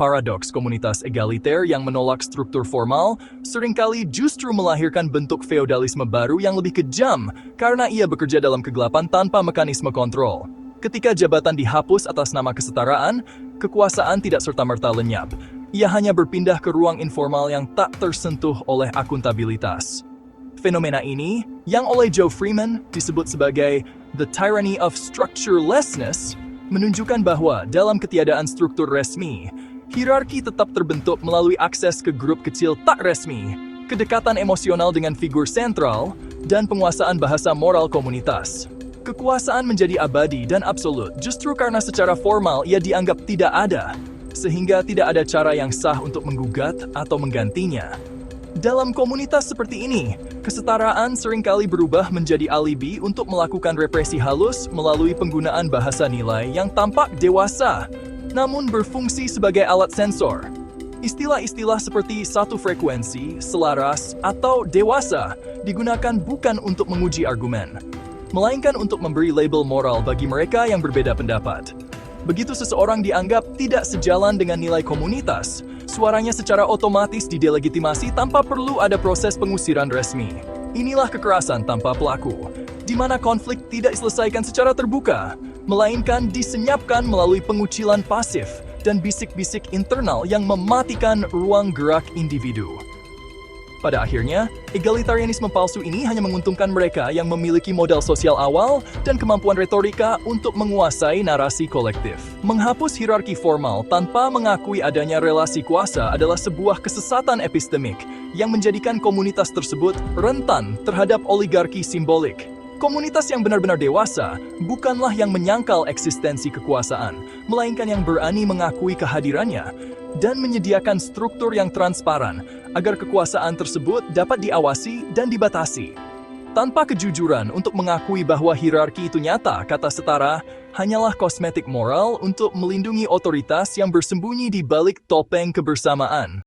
Paradoks komunitas egaliter yang menolak struktur formal seringkali justru melahirkan bentuk feodalisme baru yang lebih kejam karena ia bekerja dalam kegelapan tanpa mekanisme kontrol. Ketika jabatan dihapus atas nama kesetaraan, kekuasaan tidak serta-merta lenyap. Ia hanya berpindah ke ruang informal yang tak tersentuh oleh akuntabilitas. Fenomena ini, yang oleh Joe Freeman disebut sebagai the tyranny of structurelessness, menunjukkan bahwa dalam ketiadaan struktur resmi, hierarki tetap terbentuk melalui akses ke grup kecil tak resmi, kedekatan emosional dengan figur sentral, dan penguasaan bahasa moral komunitas. Kekuasaan menjadi abadi dan absolut justru karena secara formal ia dianggap tidak ada, sehingga tidak ada cara yang sah untuk menggugat atau menggantinya. Dalam komunitas seperti ini, kesetaraan seringkali berubah menjadi alibi untuk melakukan represi halus melalui penggunaan bahasa nilai yang tampak dewasa, namun berfungsi sebagai alat sensor. Istilah-istilah seperti satu frekuensi, selaras, atau dewasa digunakan bukan untuk menguji argumen, melainkan untuk memberi label moral bagi mereka yang berbeda pendapat. Begitu seseorang dianggap tidak sejalan dengan nilai komunitas, suaranya secara otomatis didelegitimasi tanpa perlu ada proses pengusiran resmi. Inilah kekerasan tanpa pelaku, di mana konflik tidak diselesaikan secara terbuka, melainkan disenyapkan melalui pengucilan pasif dan bisik-bisik internal yang mematikan ruang gerak individu. Pada akhirnya, egalitarianisme palsu ini hanya menguntungkan mereka yang memiliki modal sosial awal dan kemampuan retorika untuk menguasai narasi kolektif. Menghapus hierarki formal tanpa mengakui adanya relasi kuasa adalah sebuah kesesatan epistemik yang menjadikan komunitas tersebut rentan terhadap oligarki simbolik. Komunitas yang benar-benar dewasa bukanlah yang menyangkal eksistensi kekuasaan, melainkan yang berani mengakui kehadirannya dan menyediakan struktur yang transparan agar kekuasaan tersebut dapat diawasi dan dibatasi. Tanpa kejujuran untuk mengakui bahwa hierarki itu nyata, kata setara hanyalah kosmetik moral untuk melindungi otoritas yang bersembunyi di balik topeng kebersamaan.